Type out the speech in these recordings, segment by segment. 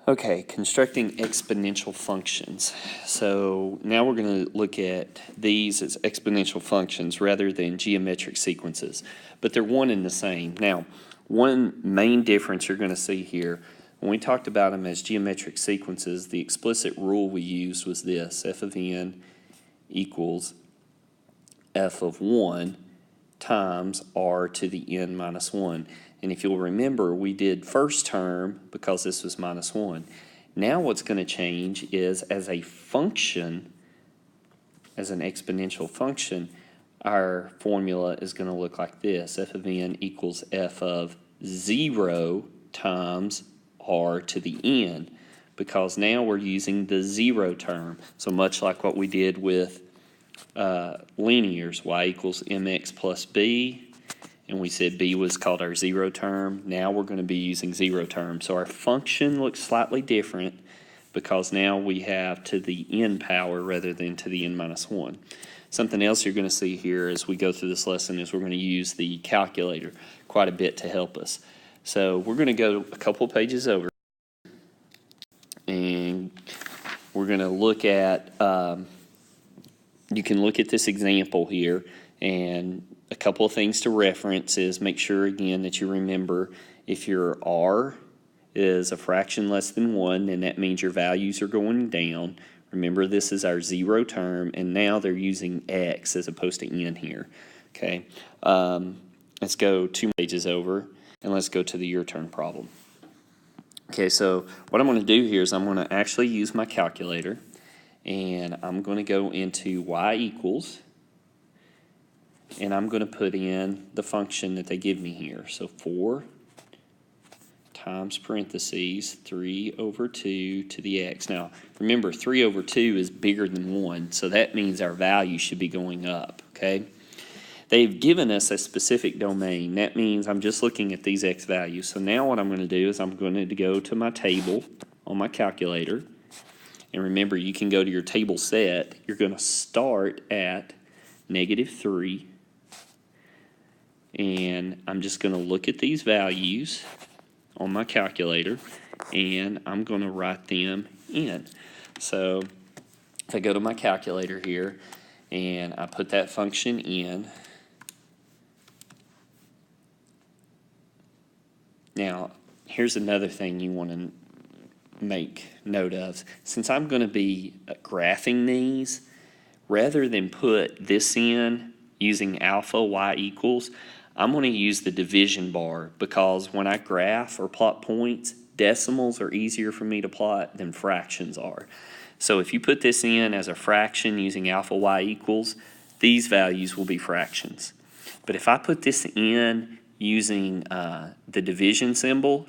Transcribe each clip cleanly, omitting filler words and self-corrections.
Okay, constructing exponential functions. So now we're going to look at these as exponential functions rather than geometric sequences, but they're one and the same. Now, one main difference you're going to see here, when we talked about them as geometric sequences, the explicit rule we used was this: f of n equals f of 1 times r to the n minus 1. And if you'll remember, we did first term because this was minus 1. Now what's going to change is as a function, as an exponential function, our formula is going to look like this: f of n equals f of 0 times r to the n, because now we're using the 0 term. So much like what we did with linears, y equals mx plus b, and we said b was called our 0 term. Now we're going to be using 0 term. So our function looks slightly different because now we have to the n power rather than to the n minus 1. Something else you're going to see here as we go through this lesson is we're going to use the calculator quite a bit to help us. So we're going to go a couple pages over, and we're going to look at, you can look at this example here, and a couple of things to reference is make sure again that you remember if your r is a fraction less than 1, then that means your values are going down. Remember, this is our 0 term, and now they're using x as opposed to n here. Okay, let's go 2 pages over, and let's go to the your turn problem. Okay, so what I'm going to do here is I'm going to actually use my calculator, and I'm going to go into y equals, and I'm going to put in the function that they give me here. So 4 times parentheses 3 over 2 to the x. Now, remember, 3 over 2 is bigger than 1, so that means our value should be going up, okay? They've given us a specific domain. That means I'm just looking at these x values. So now what I'm going to do is I'm going to go to my table on my calculator. And remember, you can go to your table set. You're going to start at -3. And I'm just going to look at these values on my calculator, and I'm going to write them in. So if I go to my calculator here, and I put that function in. Now, here's another thing you want to make note of. Since I'm going to be graphing these, rather than put this in using alpha y equals, I'm going to use the division bar, because when I graph or plot points, decimals are easier for me to plot than fractions are. So if you put this in as a fraction using alpha y equals, these values will be fractions. But if I put this in using the division symbol,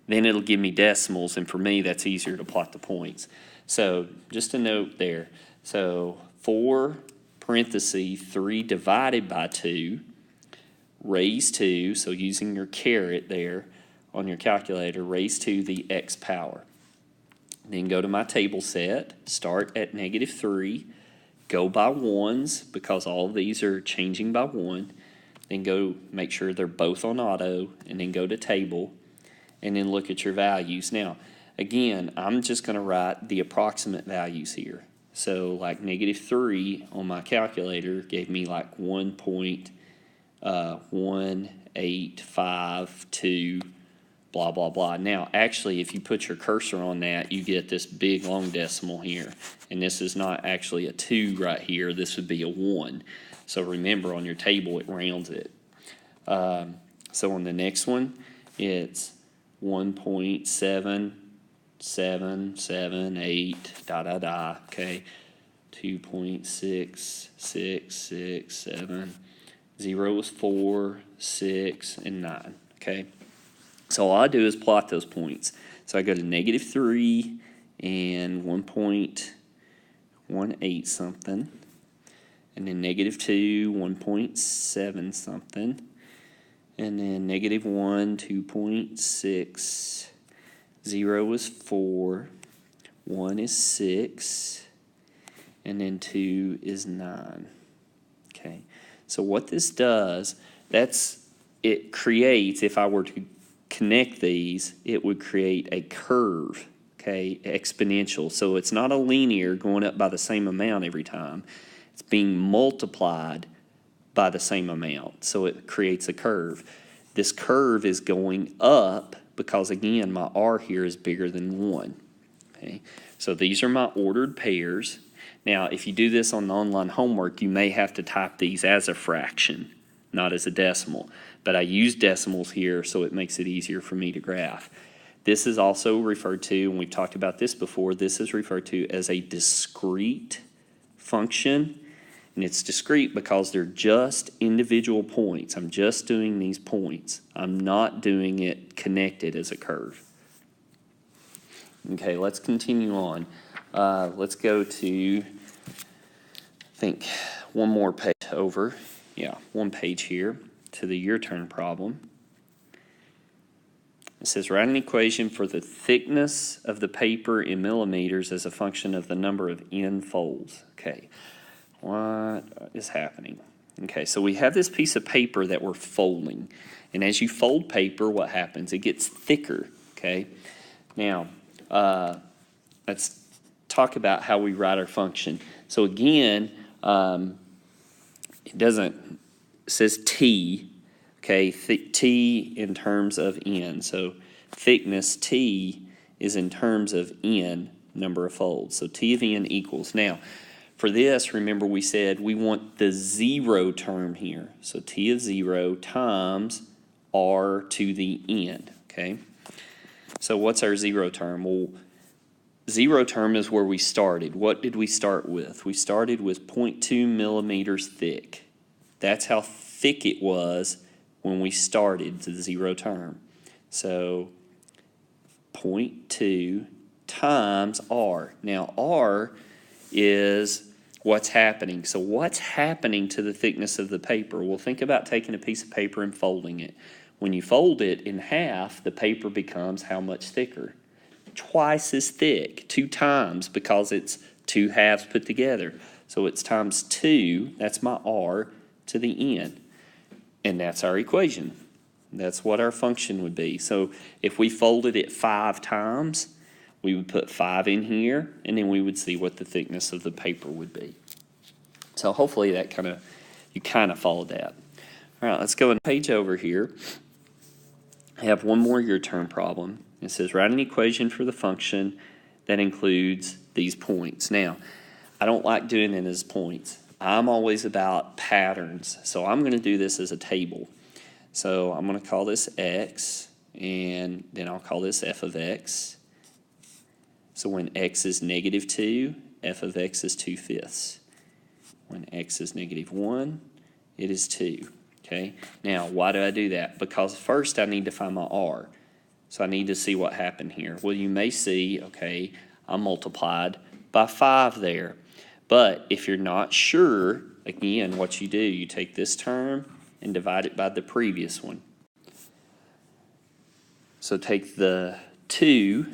then it'll give me decimals, and for me that's easier to plot the points. So just a note there. So 4 parentheses 3 divided by 2 raised to, so using your caret there on your calculator, raised to the x power. Then go to my table set, start at -3, go by ones because all of these are changing by 1. Then go make sure they're both on auto, and then go to table, and then look at your values. Now, again, I'm just going to write the approximate values here. So like -3 on my calculator gave me like 1.1852 blah blah blah. Now actually, if you put your cursor on that, you get this big long decimal here, and this is not actually a 2 right here, this would be a 1. So remember, on your table it rounds it. So on the next one, it's 1.7778 okay, 2.6667. 0 is 4, 6, and 9, okay? So all I do is plot those points. So I go to -3 and 1.18 something, and then -2, 1.7 something, and then -1, 2.6, 0 is 4, 1 is 6, and then 2 is 9, okay? So what this does, it creates, if I were to connect these, it would create a curve, okay, exponential. So it's not a linear going up by the same amount every time. It's being multiplied by the same amount. So it creates a curve. This curve is going up because, again, my r here is bigger than 1. Okay? So these are my ordered pairs. Now, if you do this on the online homework, you may have to type these as a fraction, not as a decimal. But I use decimals here, so it makes it easier for me to graph. This is also referred to, and we've talked about this before, this is referred to as a discrete function. And it's discrete because they're just individual points. I'm just doing these points. I'm not doing it connected as a curve. Okay, let's continue on. Let's go to, I think, one more page over. Yeah, one page here to the your turn problem. It says, write an equation for the thickness of the paper in millimeters as a function of the number of n folds. Okay, what is happening? Okay, so we have this piece of paper that we're folding. And as you fold paper, what happens? It gets thicker, okay? Now, let's talk about how we write our function. So again, it says t, okay, t in terms of n. So thickness t is in terms of n, number of folds. So t of n equals. Now, for this, remember we said we want the zero term here. So t of 0 times r to the n, okay? So what's our zero term? Well, zero term is where we started. What did we start with? We started with 0.2 millimeters thick. That's how thick it was when we started the zero term. So 0.2 times r. Now r is what's happening. So what's happening to the thickness of the paper? Well, think about taking a piece of paper and folding it. When you fold it in half, the paper becomes how much thicker? Twice as thick, 2 times, because it's 2 halves put together. So it's times 2, that's my r, to the n. And that's our equation. That's what our function would be. So if we folded it 5 times, we would put 5 in here, and then we would see what the thickness of the paper would be. So hopefully that you kind of followed that. All right, let's go a page over here. I have one more your turn problem. It says write an equation for the function that includes these points. Now, I don't like doing it as points. I'm always about patterns, so I'm going to do this as a table. So I'm going to call this x, and then I'll call this f of x. So when x is negative 2, f of x is 2/5. When x is negative 1, it is 2. Okay? Now, why do I do that? Because first I need to find my r. So I need to see what happened here. Well, you may see, okay, I multiplied by 5 there. But if you're not sure, again, what you do, you take this term and divide it by the previous one. So take the 2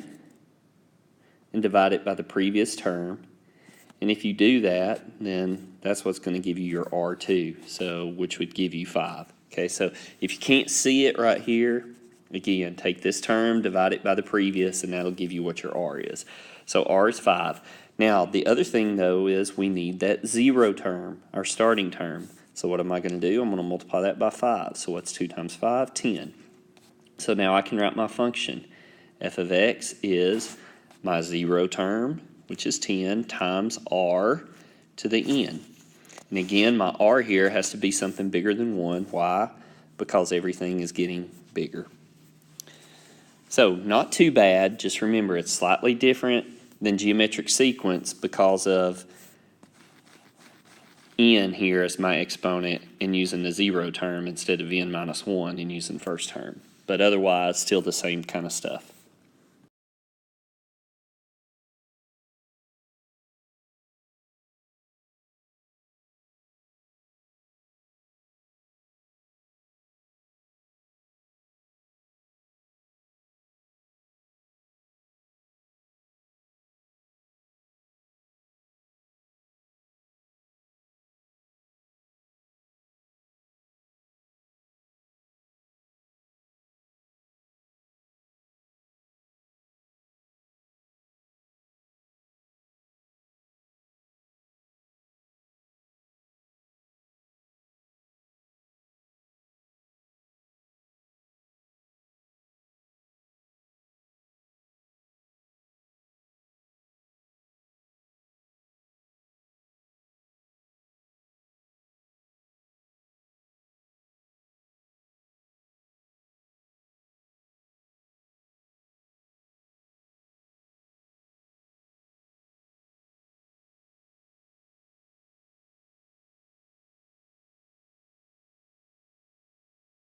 and divide it by the previous term. And if you do that, then that's what's going to give you your R2, so which would give you 5. Okay, so if you can't see it right here, again, take this term, divide it by the previous, and that'll give you what your R is. So R is 5. Now, the other thing, though, is we need that zero term, our starting term. So what am I going to do? I'm going to multiply that by 5. So what's 2 times 5? 10. So now I can write my function. F of x is my zero term, which is 10, times r to the n. And again, my r here has to be something bigger than 1. Why? Because everything is getting bigger. So not too bad. Just remember, it's slightly different than geometric sequence because of n here as my exponent and using the zero term instead of n minus 1 and using first term. But otherwise, still the same kind of stuff.